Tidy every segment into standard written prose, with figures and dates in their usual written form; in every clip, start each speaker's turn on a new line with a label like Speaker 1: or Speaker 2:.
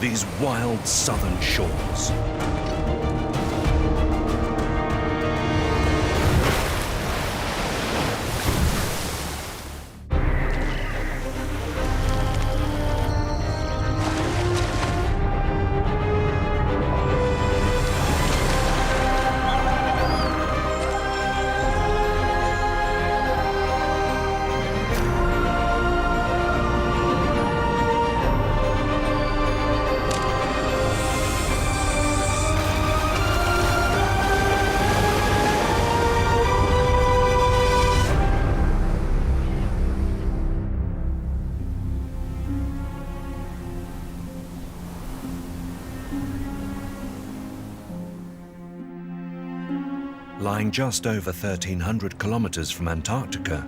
Speaker 1: these wild southern shores. Lying just over 1,300 kilometers from Antarctica,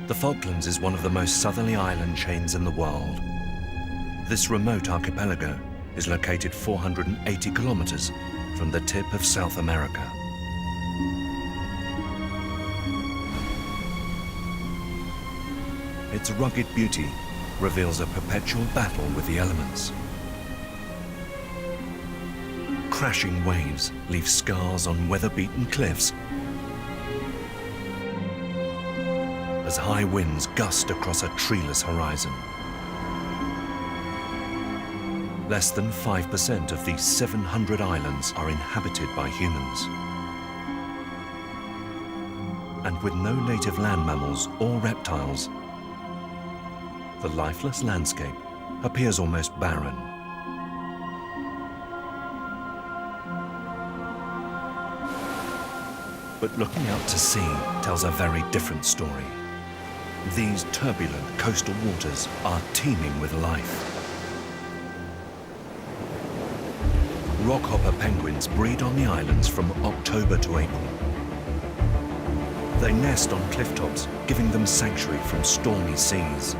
Speaker 1: the Falklands is one of the most southerly island chains in the world. This remote archipelago is located 480 kilometers from the tip of South America. Its rugged beauty reveals a perpetual battle with the elements. Crashing waves leave scars on weather-beaten cliffs as high winds gust across a treeless horizon. Less than 5% of these 700 islands are inhabited by humans. And with no native land mammals or reptiles, the lifeless landscape appears almost barren. But looking out to sea tells a very different story. These turbulent coastal waters are teeming with life. Rockhopper penguins breed on the islands from October to April. They nest on cliff tops, giving them sanctuary from stormy seas.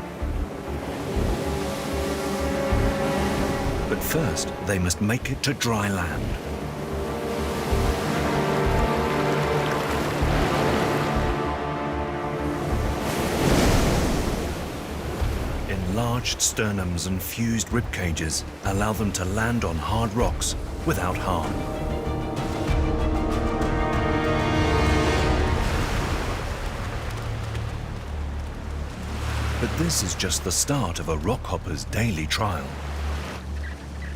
Speaker 1: But first, they must make it to dry land. Enlarged sternums and fused rib cages allow them to land on hard rocks without harm. But this is just the start of a rockhopper's daily trial.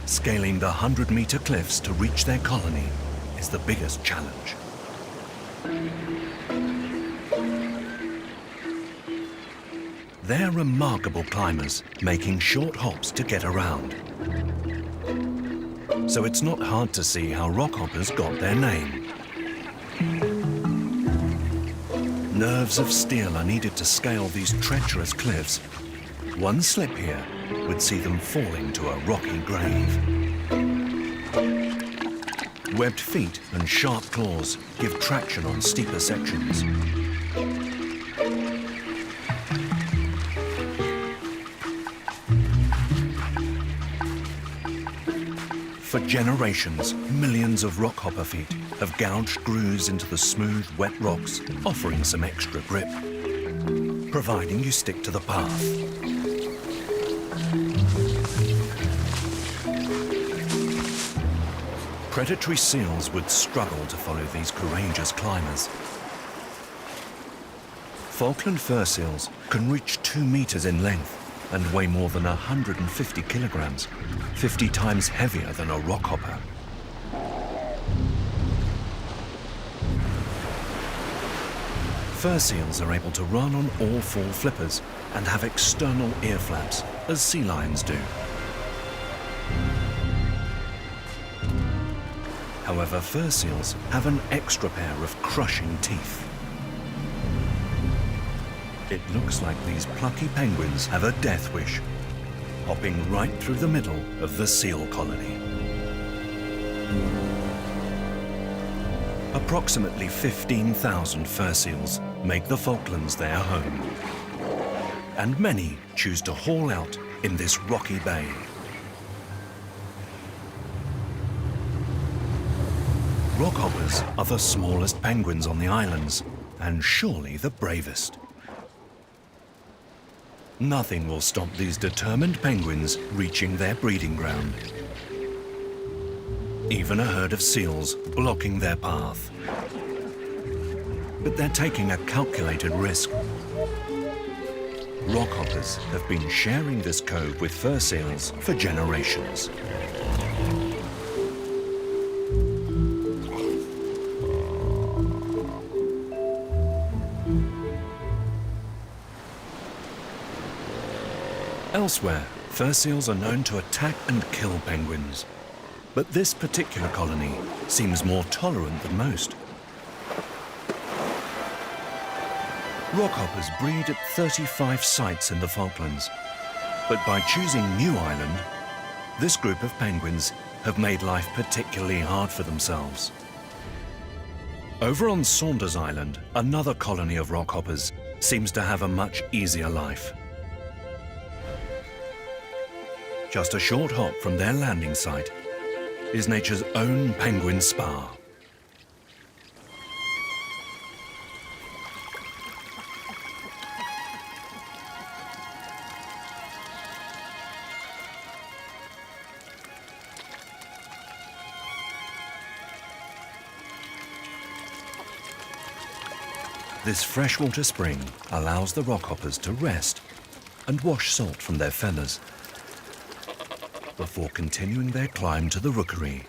Speaker 1: Scaling the 100-meter cliffs to reach their colony is the biggest challenge. They're remarkable climbers, making short hops to get around. So it's not hard to see how rockhoppers got their name. Nerves of steel are needed to scale these treacherous cliffs. One slip here would see them falling to a rocky grave. Webbed feet and sharp claws give traction on steeper sections. For generations, millions of rockhopper feet have gouged grooves into the smooth, wet rocks, offering some extra grip, providing you stick to the path. Predatory seals would struggle to follow these courageous climbers. Falkland fur seals can reach 2 meters in length and weigh more than 150 kilograms, 50 times heavier than a rockhopper. Fur seals are able to run on all 4 flippers and have external ear flaps, as sea lions do. However, fur seals have an extra pair of crushing teeth. It looks like these plucky penguins have a death wish, hopping right through the middle of the seal colony. Approximately 15,000 fur seals make the Falklands their home, and many choose to haul out in this rocky bay. Rockhoppers are the smallest penguins on the islands, and surely the bravest. Nothing will stop these determined penguins reaching their breeding ground. Even a herd of seals blocking their path. But they're taking a calculated risk. Rockhoppers have been sharing this cove with fur seals for generations. Elsewhere, fur seals are known to attack and kill penguins. But this particular colony seems more tolerant than most. Rockhoppers breed at 35 sites in the Falklands. But by choosing New Island, this group of penguins have made life particularly hard for themselves. Over on Saunders Island, another colony of rockhoppers seems to have a much easier life. Just a short hop from their landing site is nature's own penguin spa. This freshwater spring allows the rockhoppers to rest and wash salt from their feathers before continuing their climb to the rookery.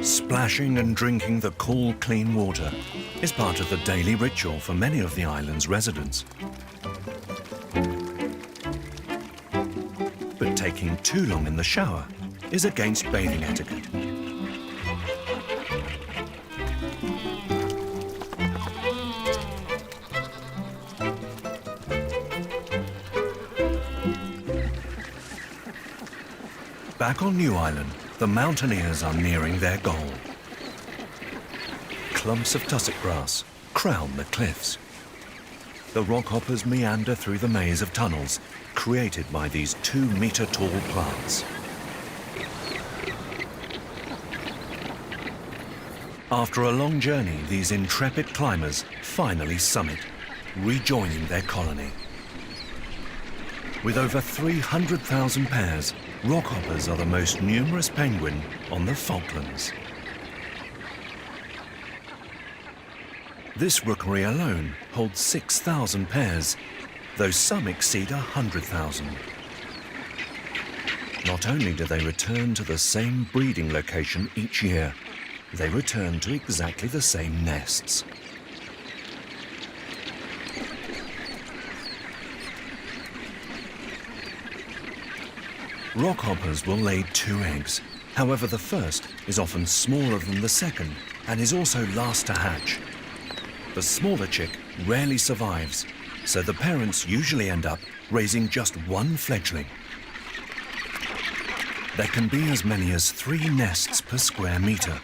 Speaker 1: Splashing and drinking the cool, clean water is part of the daily ritual for many of the island's residents. But taking too long in the shower is against bathing etiquette. Back on New Island, the mountaineers are nearing their goal. Clumps of tussock grass crown the cliffs. The rockhoppers meander through the maze of tunnels created by these 2-meter-tall plants. After a long journey, these intrepid climbers finally summit, rejoining their colony. With over 300,000 pairs, rockhoppers are the most numerous penguin on the Falklands. This rookery alone holds 6,000 pairs, though some exceed 100,000. Not only do they return to the same breeding location each year, they return to exactly the same nests. Rockhoppers will lay 2 eggs. However, the first is often smaller than the second and is also last to hatch. The smaller chick rarely survives, so the parents usually end up raising just one fledgling. There can be as many as 3 nests per square meter.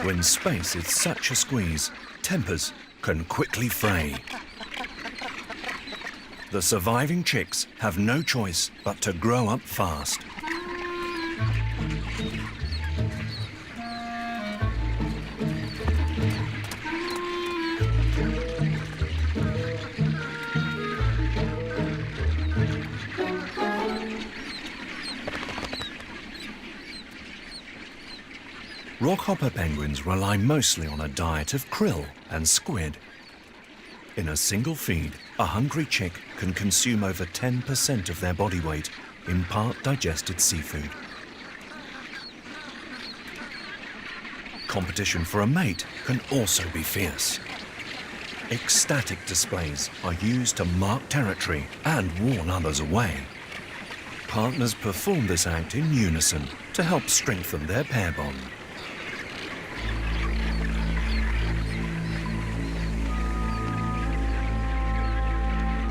Speaker 1: When space is such a squeeze, tempers can quickly fray. The surviving chicks have no choice but to grow up fast. Rockhopper penguins rely mostly on a diet of krill and squid. In a single feed, a hungry chick can consume over 10% of their body weight in part-digested seafood. Competition for a mate can also be fierce. Ecstatic displays are used to mark territory and warn others away. Partners perform this act in unison to help strengthen their pair bond.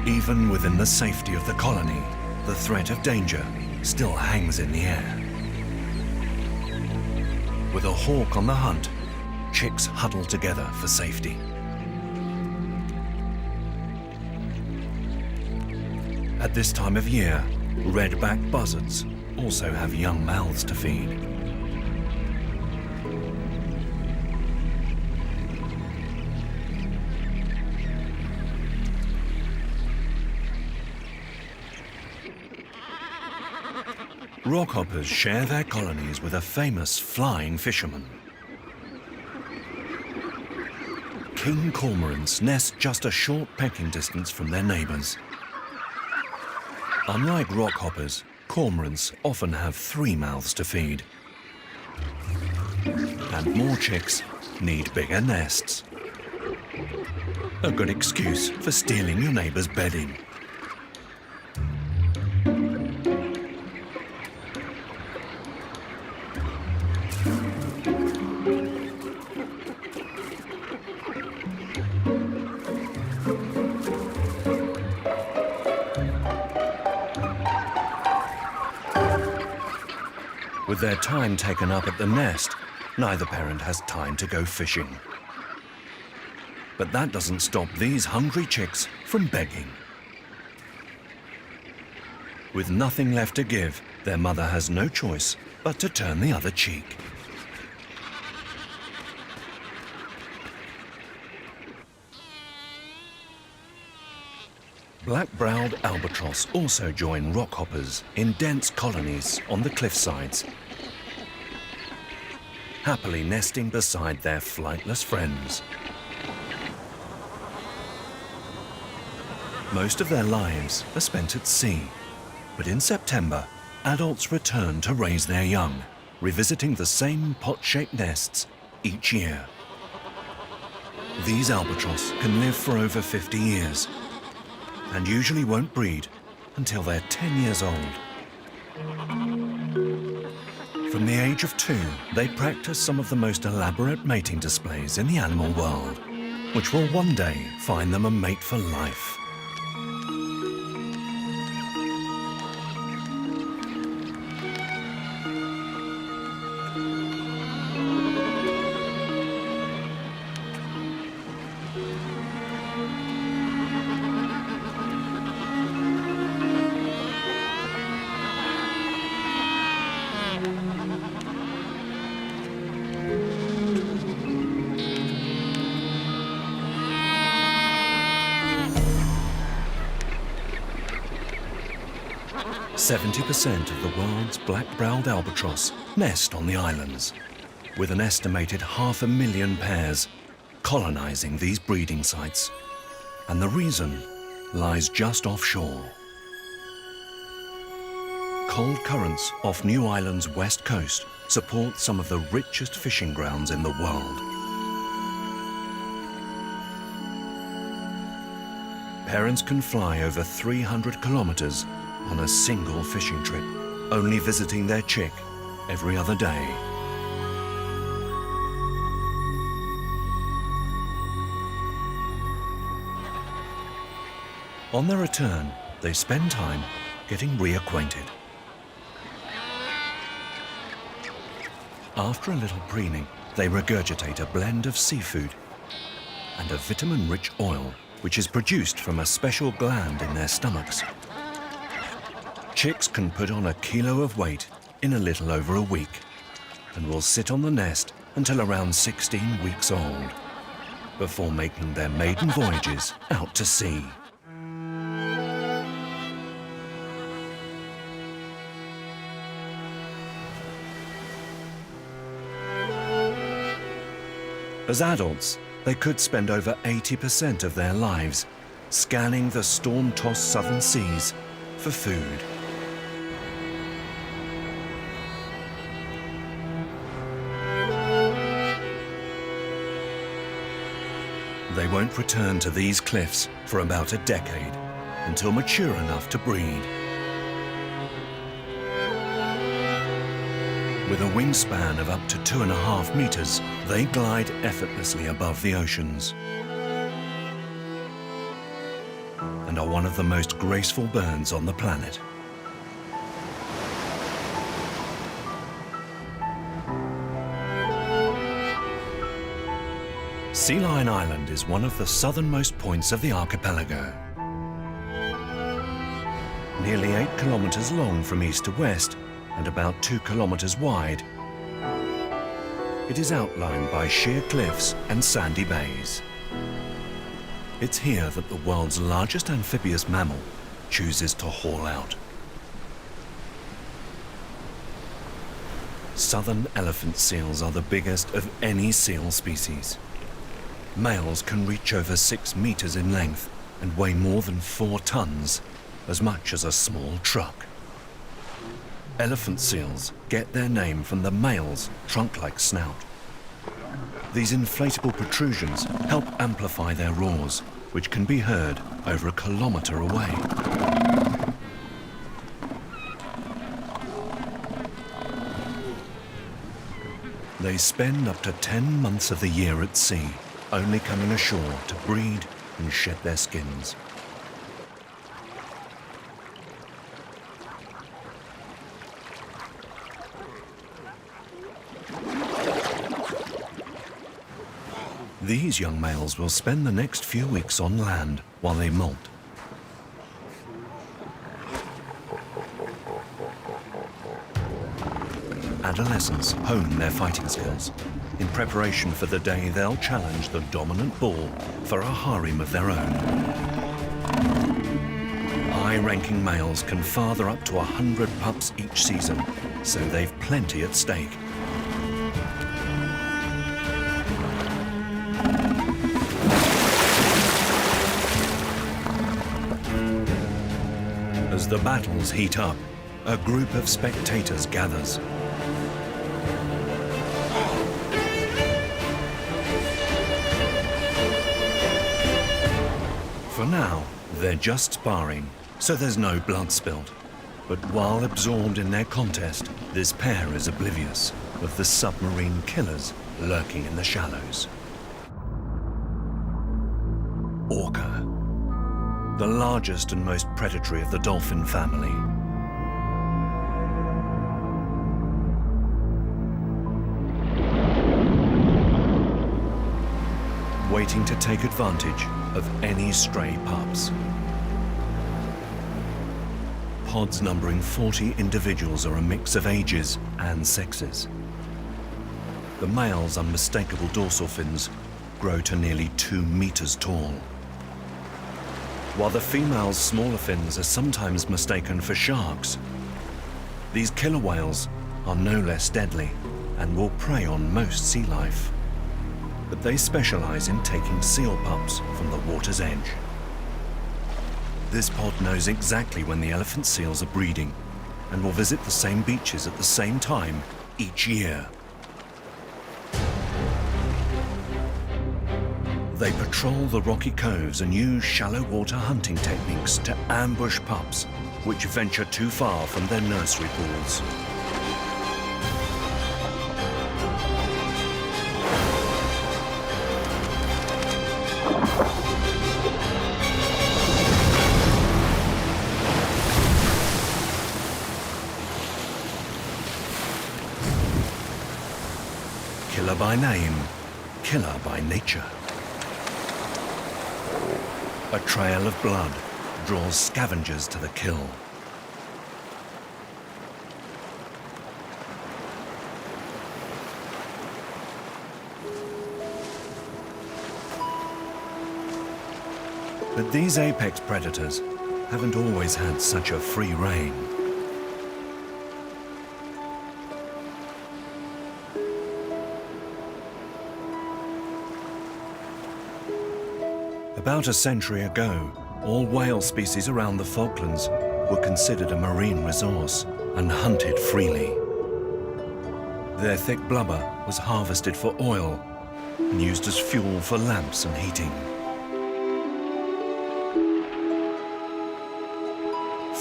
Speaker 1: Even within the safety of the colony, the threat of danger still hangs in the air. With a hawk on the hunt, chicks huddle together for safety. At this time of year, redback buzzards also have young mouths to feed. Rockhoppers share their colonies with a famous flying fisherman. King cormorants nest just a short pecking distance from their neighbours. Unlike rockhoppers, cormorants often have 3 mouths to feed. And more chicks need bigger nests. A good excuse for stealing your neighbour's bedding. With their time taken up at the nest, neither parent has time to go fishing. But that doesn't stop these hungry chicks from begging. With nothing left to give, their mother has no choice but to turn the other cheek. Black-browed albatross also join rockhoppers in dense colonies on the cliffsides, happily nesting beside their flightless friends. Most of their lives are spent at sea, but in September, adults return to raise their young, revisiting the same pot-shaped nests each year. These albatross can live for over 50 years, and usually won't breed until they're 10 years old. From the age of 2, they practice some of the most elaborate mating displays in the animal world, which will one day find them a mate for life. "70% of the world's black-browed albatross nest on the islands, with an estimated 500,000 pairs colonizing these breeding sites. And the reason lies just offshore. Cold currents off New Ireland's west coast support some of the richest fishing grounds in the world. Parents can fly over 300 kilometers on a single fishing trip, only visiting their chick every other day. On their return, they spend time getting reacquainted. After a little preening, they regurgitate a blend of seafood and a vitamin-rich oil, which is produced from a special gland in their stomachs. Chicks can put on a kilo of weight in a little over a week and will sit on the nest until around 16 weeks old, before making their maiden voyages out to sea. As adults, they could spend over 80% of their lives scanning the storm-tossed southern seas for food. They won't return to these cliffs for about a decade, until mature enough to breed. With a wingspan of up to 2.5 meters, they glide effortlessly above the oceans and are one of the most graceful birds on the planet. Sea Lion Island is one of the southernmost points of the archipelago. Nearly 8 kilometers long from east to west and about 2 kilometers wide, it is outlined by sheer cliffs and sandy bays. It's here that the world's largest amphibious mammal chooses to haul out. Southern elephant seals are the biggest of any seal species. Males can reach over 6 meters in length and weigh more than 4 tons, as much as a small truck. Elephant seals get their name from the male's trunk-like snout. These inflatable protrusions help amplify their roars, which can be heard over a kilometer away. They spend up to 10 months of the year at sea, only coming ashore to breed and shed their skins. These young males will spend the next few weeks on land while they molt. Adolescents hone their fighting skills in preparation for the day they'll challenge the dominant bull for a harem of their own. High-ranking males can father up to 100 pups each season, so they've plenty at stake. As the battles heat up, a group of spectators gathers. For now, they're just sparring, so there's no blood spilled. But while absorbed in their contest, this pair is oblivious of the submarine killers lurking in the shallows. Orca, the largest and most predatory of the dolphin family. Waiting to take advantage of any stray pups. Pods numbering 40 individuals are a mix of ages and sexes. The male's unmistakable dorsal fins grow to nearly 2 meters tall, while the female's smaller fins are sometimes mistaken for sharks. These killer whales are no less deadly and will prey on most sea life, but they specialize in taking seal pups from the water's edge. This pod knows exactly when the elephant seals are breeding and will visit the same beaches at the same time each year. They patrol the rocky coves and use shallow water hunting techniques to ambush pups which venture too far from their nursery pools. Killer by name, killer by nature. A trail of blood draws scavengers to the kill. But these apex predators haven't always had such a free rein. About a century ago, all whale species around the Falklands were considered a marine resource and hunted freely. Their thick blubber was harvested for oil and used as fuel for lamps and heating.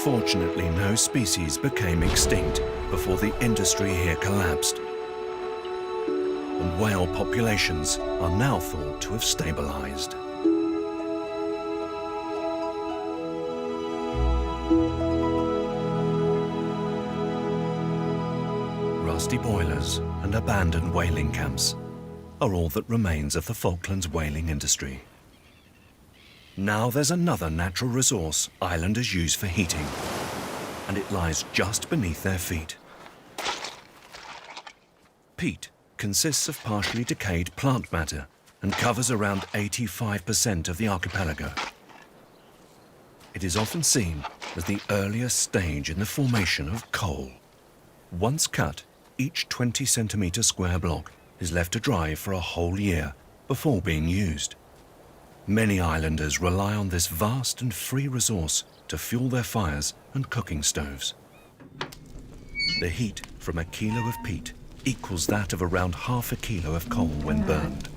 Speaker 1: Fortunately, no species became extinct before the industry here collapsed, and whale populations are now thought to have stabilized. Rusty boilers and abandoned whaling camps are all that remains of the Falklands whaling industry. Now there's another natural resource islanders use for heating, and it lies just beneath their feet. Peat consists of partially decayed plant matter and covers around 85% of the archipelago. It is often seen as the earliest stage in the formation of coal. Once cut, each 20-centimetre square block is left to dry for a whole year before being used. Many islanders rely on this vast and free resource to fuel their fires and cooking stoves. The heat from a kilo of peat equals that of around half a kilo of coal when burned.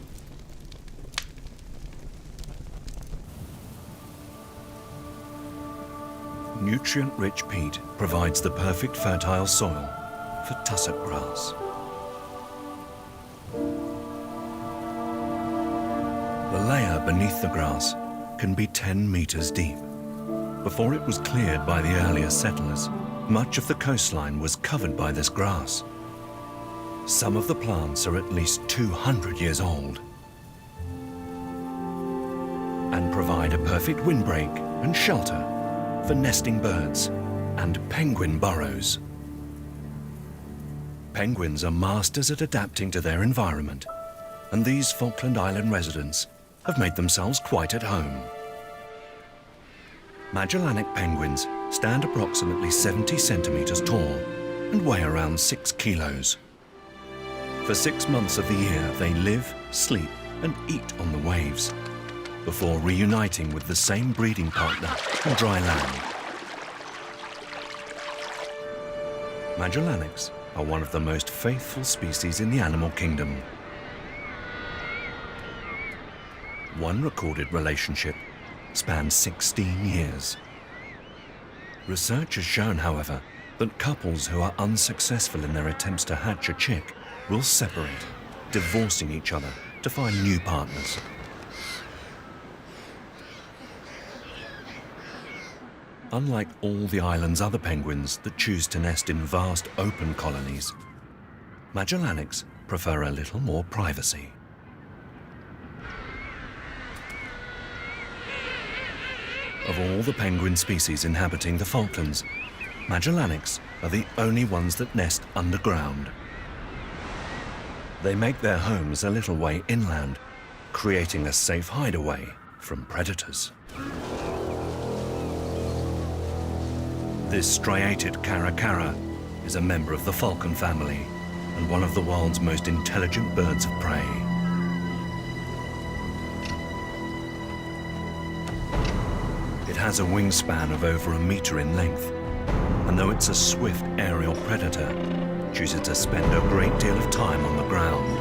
Speaker 1: Nutrient-rich peat provides the perfect fertile soil for tussock grass. The layer beneath the grass can be 10 meters deep. Before it was cleared by the earlier settlers, much of the coastline was covered by this grass. Some of the plants are at least 200 years old and provide a perfect windbreak and shelter for nesting birds and penguin burrows. Penguins are masters at adapting to their environment, and these Falkland Island residents have made themselves quite at home. Magellanic penguins stand approximately 70 centimetres tall and weigh around 6 kilos. For 6 months of the year, they live, sleep and eat on the waves before reuniting with the same breeding partner on dry land. Magellanics are one of the most faithful species in the animal kingdom. One recorded relationship spans 16 years. Research has shown, however, that couples who are unsuccessful in their attempts to hatch a chick will separate, divorcing each other to find new partners. Unlike all the island's other penguins that choose to nest in vast open colonies, Magellanics prefer a little more privacy. Of all the penguin species inhabiting the Falklands, Magellanics are the only ones that nest underground. They make their homes a little way inland, creating a safe hideaway from predators. This striated caracara is a member of the falcon family and one of the world's most intelligent birds of prey. It has a wingspan of over 1 meter in length, and though it's a swift aerial predator, chooses to spend a great deal of time on the ground.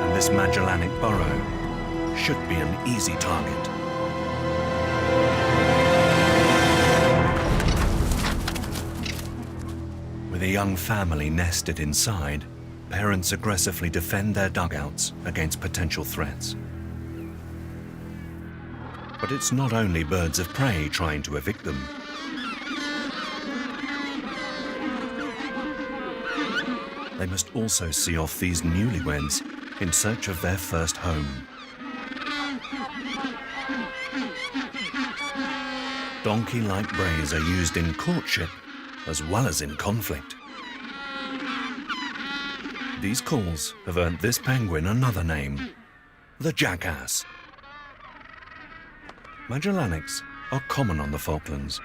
Speaker 1: And this Magellanic burrow should be an easy target. With a young family nested inside, parents aggressively defend their dugouts against potential threats. But it's not only birds of prey trying to evict them. They must also see off these newlyweds in search of their first home. Donkey-like brays are used in courtship as well as in conflict. These calls have earned this penguin another name, the jackass. Magellanics are common on the Falklands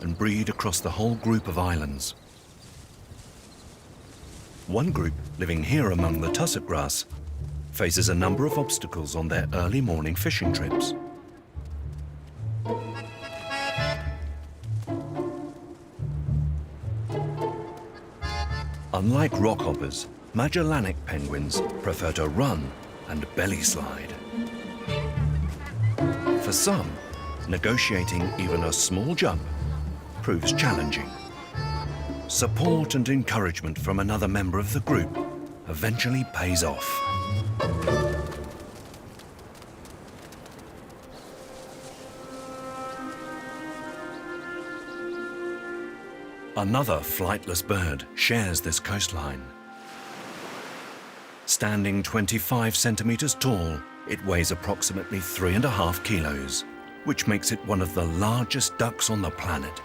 Speaker 1: and breed across the whole group of islands. One group living here among the tussock grass faces a number of obstacles on their early morning fishing trips. Unlike rockhoppers, Magellanic penguins prefer to run and belly slide. For some, negotiating even a small jump proves challenging. Support and encouragement from another member of the group eventually pays off. Another flightless bird shares this coastline. Standing 25 centimeters tall, it weighs approximately 3.5 kilos, which makes it one of the largest ducks on the planet.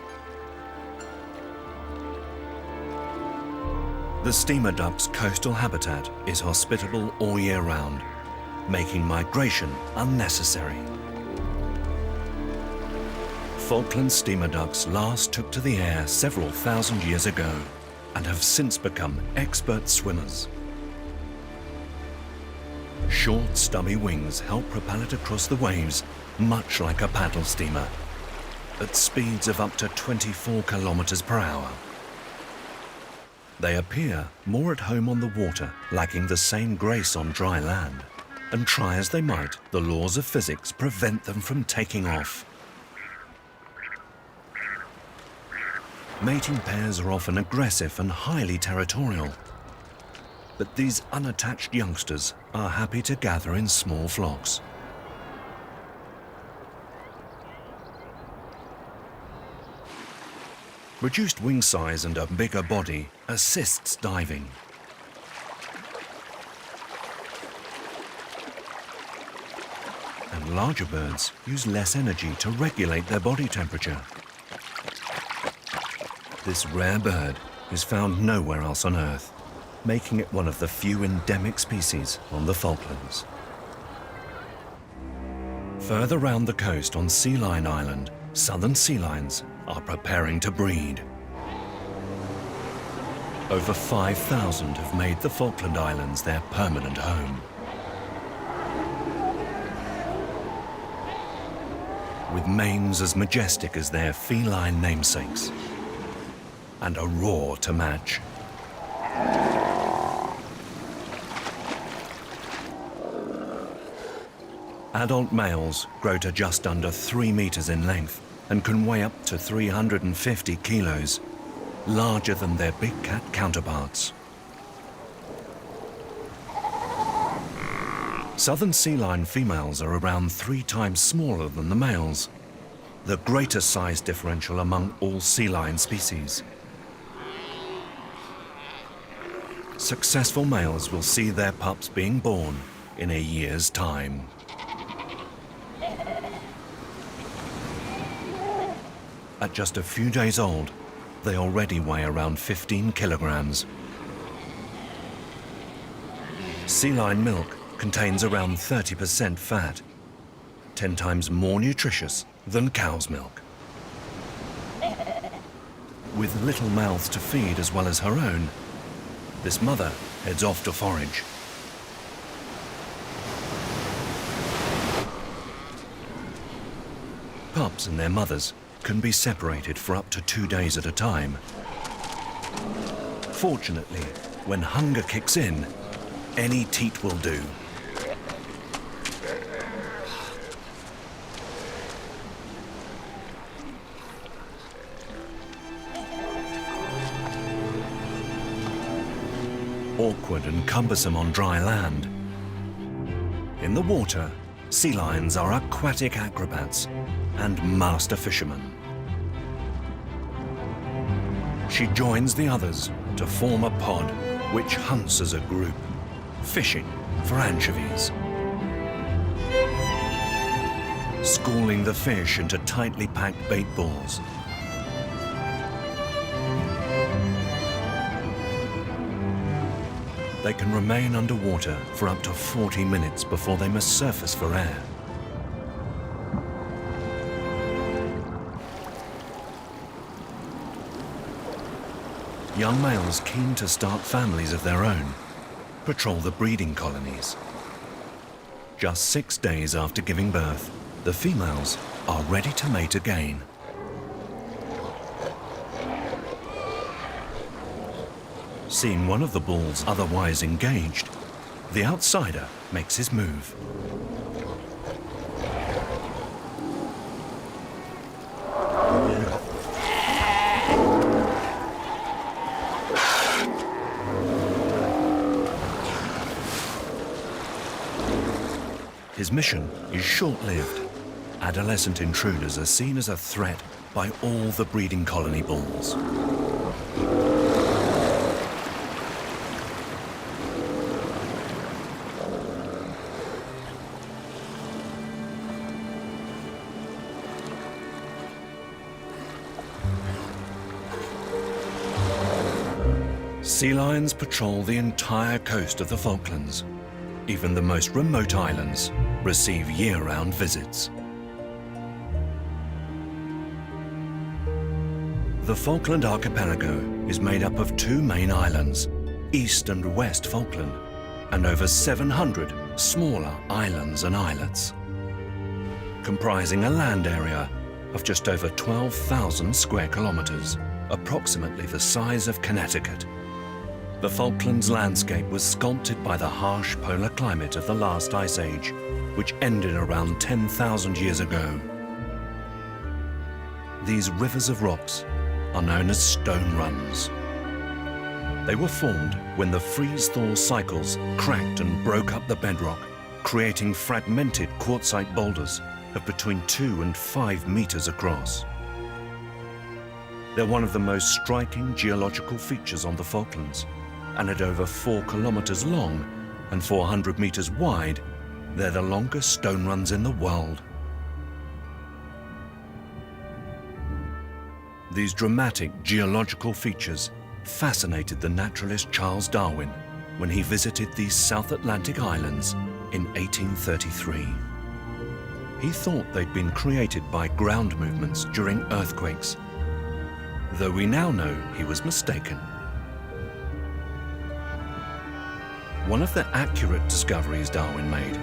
Speaker 1: The steamer duck's coastal habitat is hospitable all year round, making migration unnecessary. Falkland steamer ducks last took to the air several thousand years ago and have since become expert swimmers. Short, stubby wings help propel it across the waves, much like a paddle steamer, at speeds of up to 24 kilometers per hour. They appear more at home on the water, lacking the same grace on dry land. And try as they might, the laws of physics prevent them from taking off. Mating pairs are often aggressive and highly territorial. But these unattached youngsters are happy to gather in small flocks. Reduced wing size and a bigger body assists diving. And larger birds use less energy to regulate their body temperature. This rare bird is found nowhere else on Earth, making it one of the few endemic species on the Falklands. Further round the coast on Sea Lion Island, southern sea lions are preparing to breed. Over 5,000 have made the Falkland Islands their permanent home. With manes as majestic as their feline namesakes, and a roar to match. Adult males grow to just under 3 meters in length and can weigh up to 350 kilos, larger than their big cat counterparts. Southern sea lion females are around 3 times smaller than the males, the greatest size differential among all sea lion species. Successful males will see their pups being born in a year's time. At just a few days old, they already weigh around 15 kilograms. Sea lion milk contains around 30% fat, 10 times more nutritious than cow's milk. With little mouths to feed as well as her own, this mother heads off to forage. Pups and their mothers can be separated for up to 2 days at a time. Fortunately, when hunger kicks in, any teat will do. Awkward and cumbersome on dry land. In the water, sea lions are aquatic acrobats and master fishermen. She joins the others to form a pod which hunts as a group, fishing for anchovies. Schooling the fish into tightly packed bait balls. They can remain underwater for up to 40 minutes before they must surface for air. Young males keen to start families of their own patrol the breeding colonies. Just 6 days after giving birth, the females are ready to mate again. Seeing one of the bulls otherwise engaged, the outsider makes his move. His mission is short-lived. Adolescent intruders are seen as a threat by all the breeding colony bulls. Sea lions patrol the entire coast of the Falklands. Even the most remote islands receive year-round visits. The Falkland archipelago is made up of two main islands, East and West Falkland, and over 700 smaller islands and islets, comprising a land area of just over 12,000 square kilometres, approximately the size of Connecticut. The Falklands landscape was sculpted by the harsh polar climate of the last ice age, which ended around 10,000 years ago. These rivers of rocks are known as stone runs. They were formed when the freeze-thaw cycles cracked and broke up the bedrock, creating fragmented quartzite boulders of between 2 and 5 meters across. They're one of the most striking geological features on the Falklands, and at over 4 kilometers long and 400 meters wide, they're the longest stone runs in the world. These dramatic geological features fascinated the naturalist Charles Darwin when he visited these South Atlantic islands in 1833. He thought they'd been created by ground movements during earthquakes, though we now know he was mistaken. One of the accurate discoveries Darwin made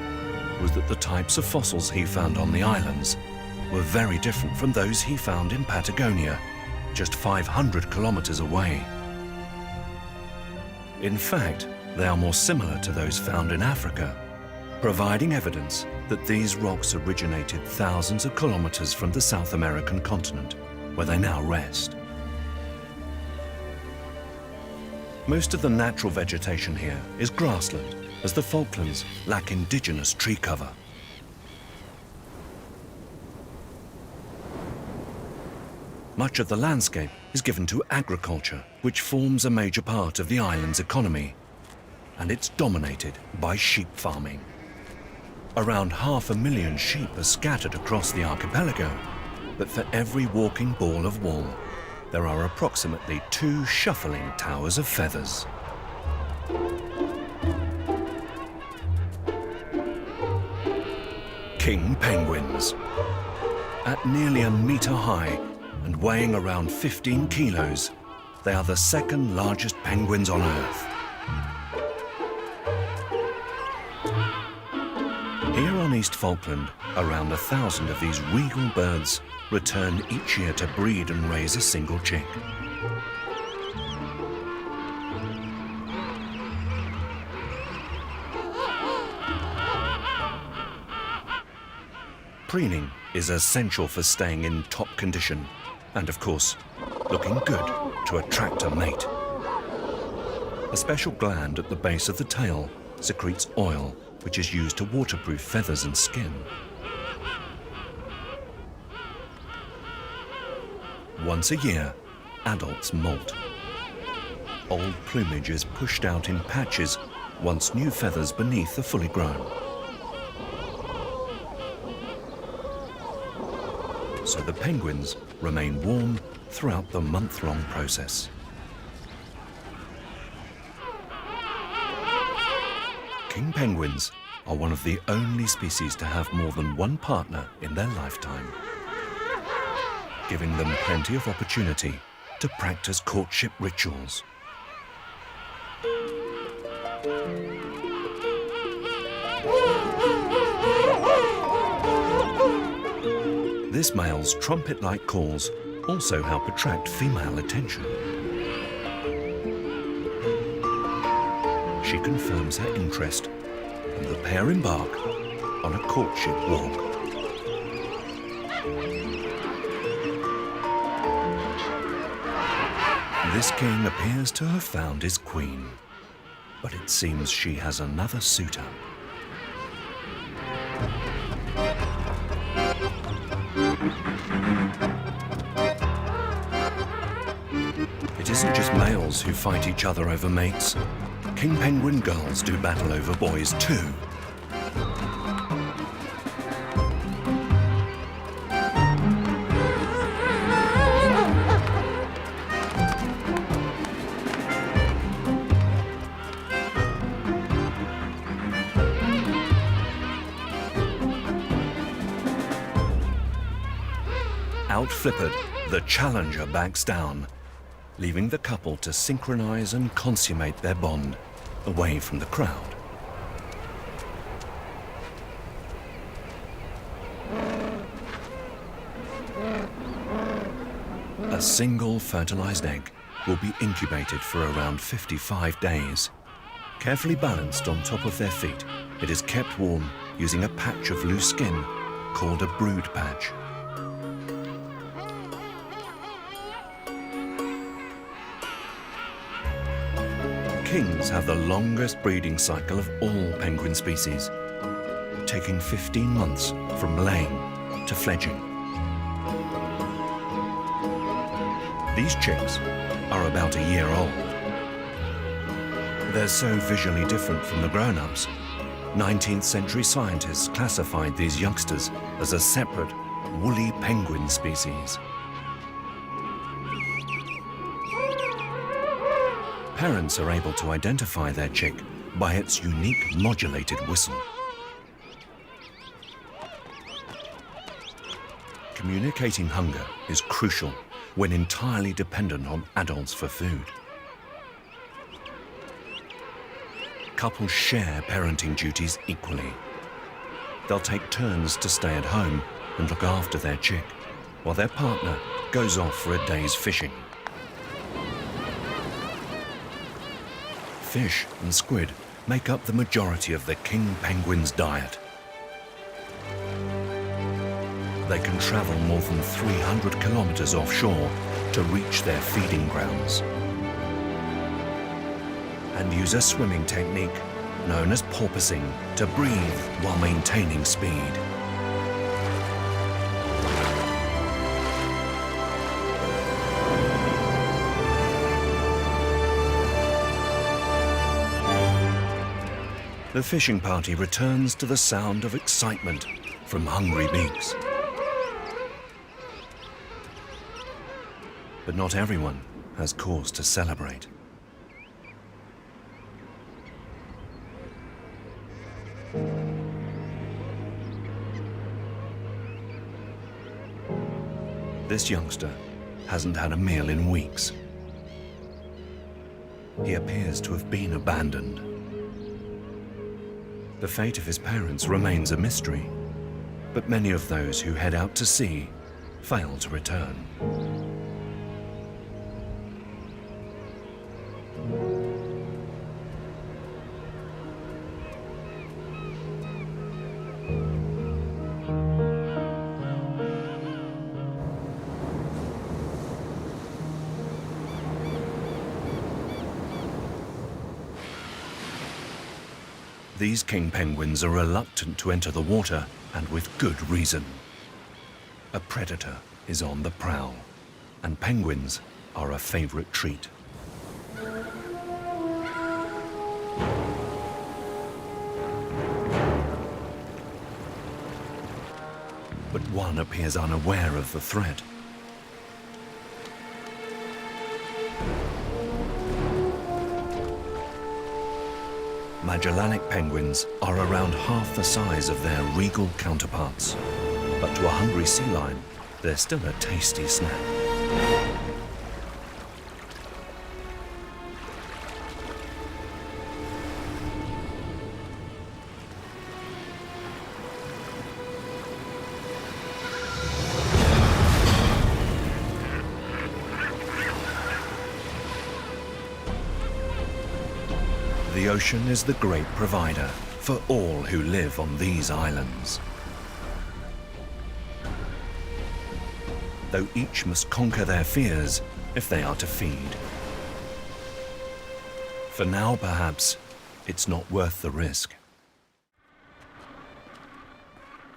Speaker 1: was that the types of fossils he found on the islands were very different from those he found in Patagonia, just 500 kilometers away. In fact, they are more similar to those found in Africa, providing evidence that these rocks originated thousands of kilometers from the South American continent, where they now rest. Most of the natural vegetation here is grassland, as the Falklands lack indigenous tree cover. Much of the landscape is given to agriculture, which forms a major part of the island's economy, and it's dominated by sheep farming. Around 500,000 sheep are scattered across the archipelago, but for every walking ball of wool, there are approximately 2 shuffling towers of feathers. King penguins. At nearly a metre high and weighing around 15 kilos, they are the second largest penguins on Earth. Here on East Falkland, around 1,000 of these regal birds return each year to breed and raise a single chick. Preening is essential for staying in top condition and, of course, looking good to attract a mate. A special gland at the base of the tail secretes oil, which is used to waterproof feathers and skin. Once a year, adults molt. Old plumage is pushed out in patches once new feathers beneath are fully grown. So the penguins remain warm throughout the month-long process. King penguins are one of the only species to have more than one partner in their lifetime, giving them plenty of opportunity to practice courtship rituals. This male's trumpet-like calls also help attract female attention. She confirms her interest, and the pair embark on a courtship walk. This king appears to have found his queen, but it seems she has another suitor. It isn't just males who fight each other over mates. King penguin girls do battle over boys too. Outflippered The challenger backs down, leaving the couple to synchronize and consummate their bond away from the crowd. A single fertilized egg will be incubated for around 55 days. Carefully balanced on top of their feet, it is kept warm using a patch of loose skin called a brood patch. Kings have the longest breeding cycle of all penguin species, taking 15 months from laying to fledging. These chicks are about a year old. They're so visually different from the grown-ups, 19th century scientists classified these youngsters as a separate woolly penguin species. Parents are able to identify their chick by its unique modulated whistle. Communicating hunger is crucial when entirely dependent on adults for food. Couples share parenting duties equally. They'll take turns to stay at home and look after their chick, while their partner goes off for a day's fishing. Fish and squid make up the majority of the king penguin's diet. They can travel more than 300 kilometers offshore to reach their feeding grounds and use a swimming technique known as porpoising to breathe while maintaining speed. The fishing party returns to the sound of excitement from hungry beaks. But not everyone has cause to celebrate. This youngster hasn't had a meal in weeks. He appears to have been abandoned. The fate of his parents remains a mystery, but many of those who head out to sea fail to return. These king penguins are reluctant to enter the water, and with good reason. A predator is on the prowl, and penguins are a favorite treat. But one appears unaware of the threat. Magellanic penguins are around half the size of their regal counterparts, but to a hungry sea lion, they're still a tasty snack. The ocean is the great provider for all who live on these islands. Though each must conquer their fears if they are to feed. For now, perhaps, it's not worth the risk.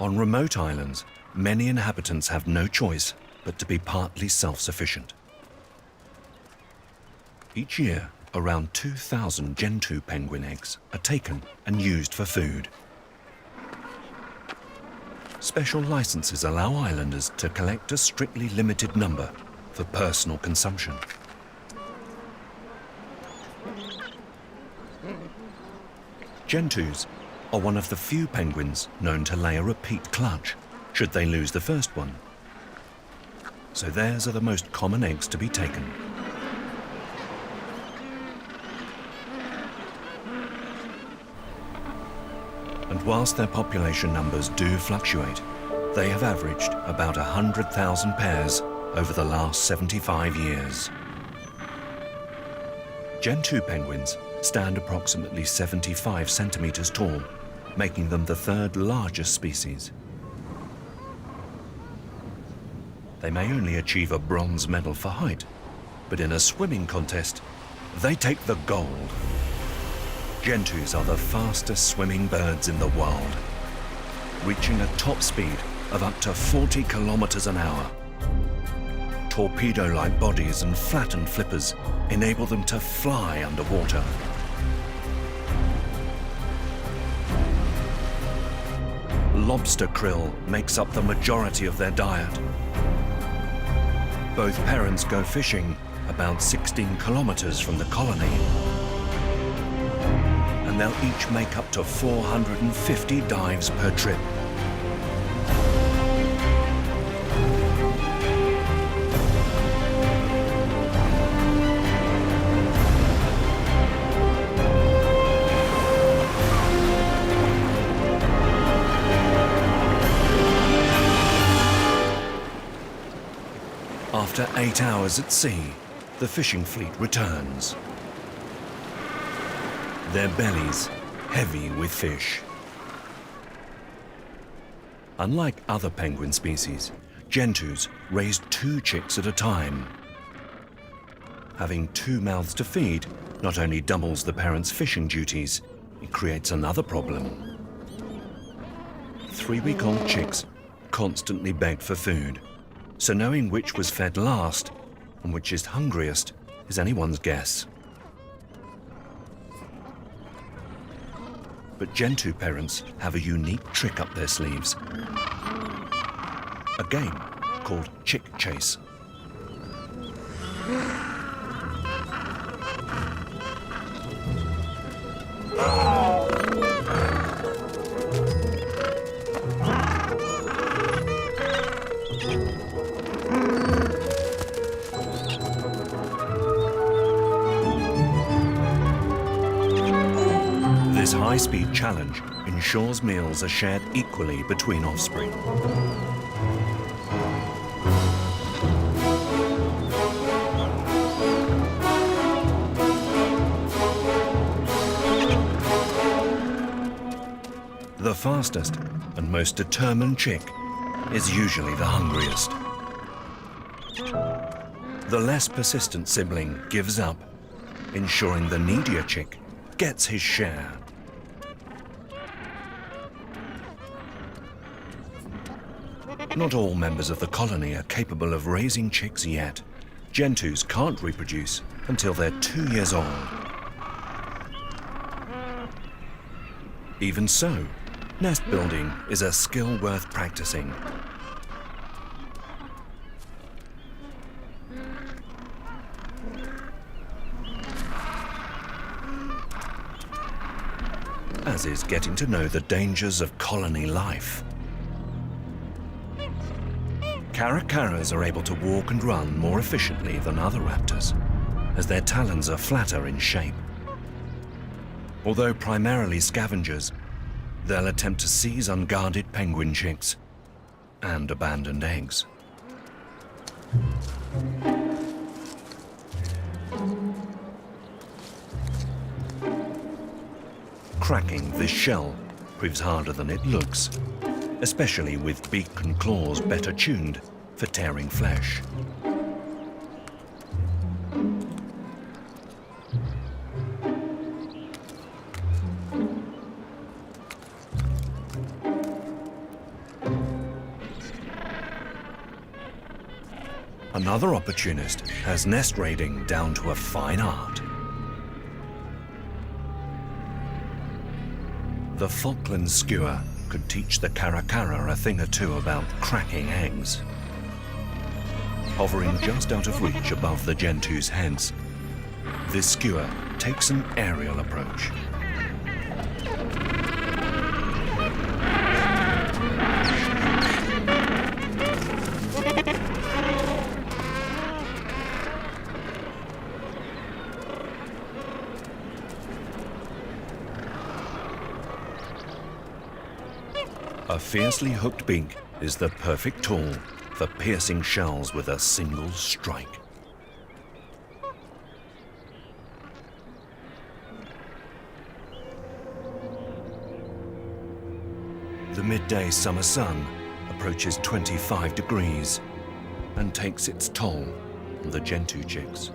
Speaker 1: On remote islands, many inhabitants have no choice but to be partly self-sufficient. Each year, around 2,000 Gentoo penguin eggs are taken and used for food. Special licenses allow islanders to collect a strictly limited number for personal consumption. Gentoos are one of the few penguins known to lay a repeat clutch should they lose the first one. so theirs are the most common eggs to be taken. And whilst their population numbers do fluctuate, they have averaged about 100,000 pairs over the last 75 years. Gentoo penguins stand approximately 75 centimeters tall, making them the third largest species. They may only achieve a bronze medal for height, but in a swimming contest, they take the gold. Gentoos are the fastest swimming birds in the world, reaching a top speed of up to 40 kilometers an hour. Torpedo-like bodies and flattened flippers enable them to fly underwater. Lobster krill makes up the majority of their diet. Both parents go fishing about 16 kilometers from the colony, and they'll each make up to 450 dives per trip. After 8 hours at sea, the fishing fleet returns. Their bellies heavy with fish. Unlike other penguin species, Gentoos raise 2 chicks at a time. Having 2 mouths to feed not only doubles the parent's fishing duties, it creates another problem. 3-week-old chicks constantly beg for food, so knowing which was fed last and which is hungriest is anyone's guess. But Gentoo parents have a unique trick up their sleeves. A game called chick chase. This high-speed challenge ensures meals are shared equally between offspring. The fastest and most determined chick is usually the hungriest. The less persistent sibling gives up, ensuring the needier chick gets his share. Not all members of the colony are capable of raising chicks yet. Gentoos can't reproduce until they're 2 years old. Even so, nest building is a skill worth practicing. As is getting to know the dangers of colony life. Caracaras are able to walk and run more efficiently than other raptors, as their talons are flatter in shape. Although primarily scavengers, they'll attempt to seize unguarded penguin chicks and abandoned eggs. Cracking this shell proves harder than it looks, especially with beak and claws better tuned for tearing flesh. Another opportunist has nest raiding down to a fine art. The Falklands skua could teach the caracara a thing or two about cracking eggs. Hovering just out of reach above the Gentoo's heads, this skua takes an aerial approach. A fiercely hooked beak is the perfect tool for piercing shells with a single strike. The midday summer sun approaches 25 degrees and takes its toll on the Gentoo chicks.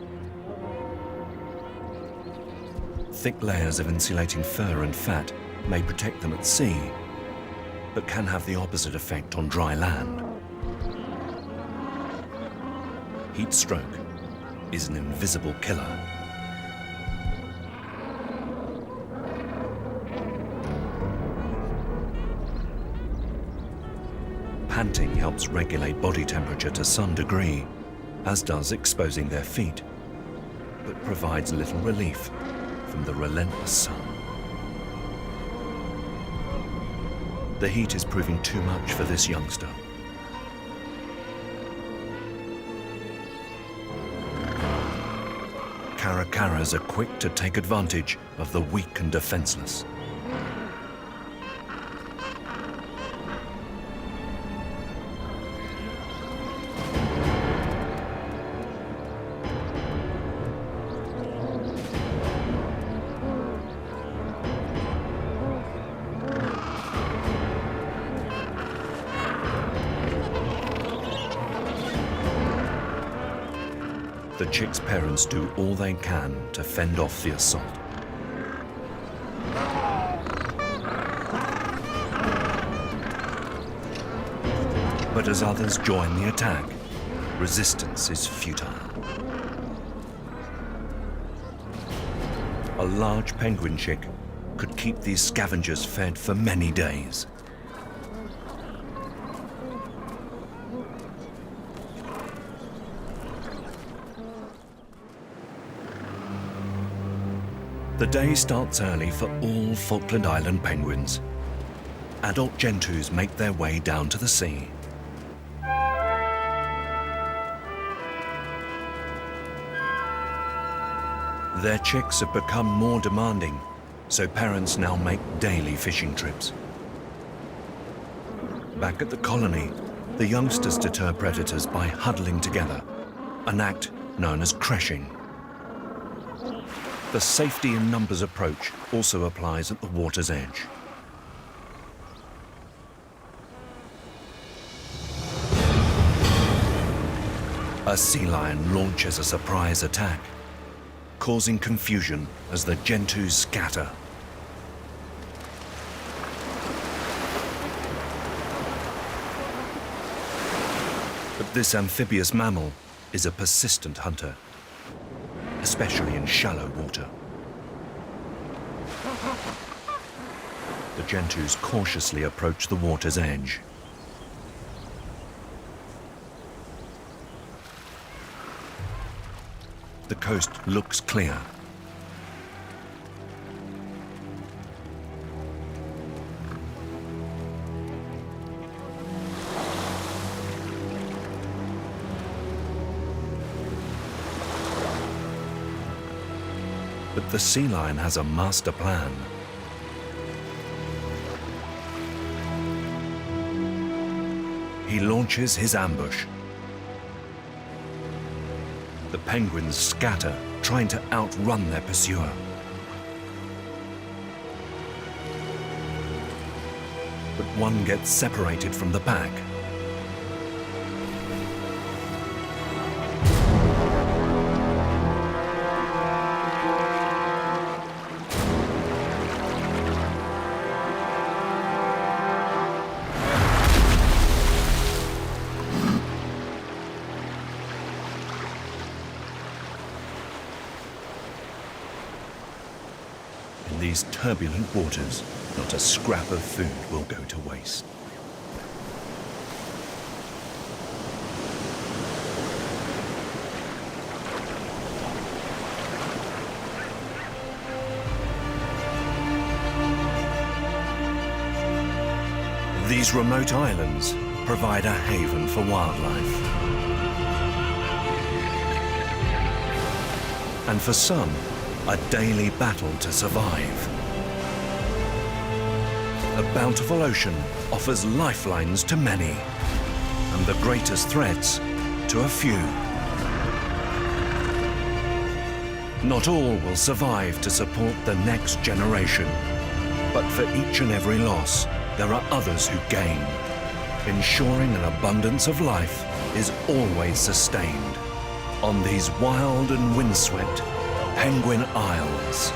Speaker 1: Thick layers of insulating fur and fat may protect them at sea, but can have the opposite effect on dry land. Heat stroke is an invisible killer. Panting helps regulate body temperature to some degree, as does exposing their feet, but provides little relief from the relentless sun. The heat is proving too much for this youngster. Caracaras are quick to take advantage of the weak and defenseless. The chicks' parents do all they can to fend off the assault. But as others join the attack, resistance is futile. A large penguin chick could keep these scavengers fed for many days. The day starts early for all Falkland Island penguins. Adult Gentoos make their way down to the sea. Their chicks have become more demanding, so parents now make daily fishing trips. Back at the colony, the youngsters deter predators by huddling together, an act known as crashing. The safety in numbers approach also applies at the water's edge. A sea lion launches a surprise attack, causing confusion as the Gentoos scatter. But this amphibious mammal is a persistent hunter, especially in shallow water. The Gentoos cautiously approach the water's edge. The coast looks clear. But the sea lion has a master plan. He launches his ambush. The penguins scatter, trying to outrun their pursuer. But one gets separated from the pack. In these turbulent waters, not a scrap of food will go to waste. These remote islands provide a haven for wildlife. And for some, a daily battle to survive. the bountiful ocean offers lifelines to many, and the greatest threats to a few. Not all will survive to support the next generation, but for each and every loss, there are others who gain, ensuring an abundance of life is always sustained on these wild and windswept Penguin Isles.